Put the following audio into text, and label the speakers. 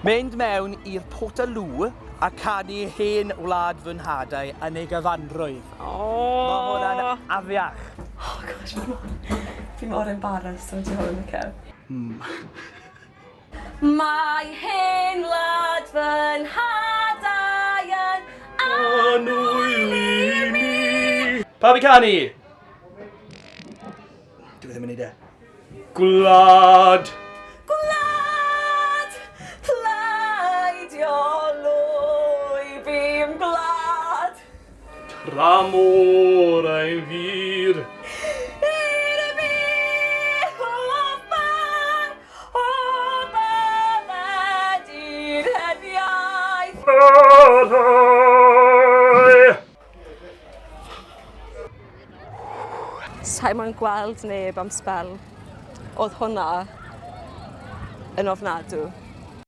Speaker 1: Mynd mewn i'r Portaloo a canu hen wlad fy nhadau yn ei gyfanrwydd. Mae hwnna'n afiach.
Speaker 2: Oh gosh, fi mor embarrassed am ti hwn, Michael. Mae hen wlad fy nhadau yn anwyl mi.
Speaker 1: Pa fi canu? Dwi ddim yn neud e. Gwlad!
Speaker 2: Gwlad, plaidio lwy fi'n gwlad.
Speaker 1: Tramor ein fyr.
Speaker 2: I'r y fi o babed i'r heniaeth. Sa'i moyn gweld neb am sbel. Oedd hwnna yn ofnadw.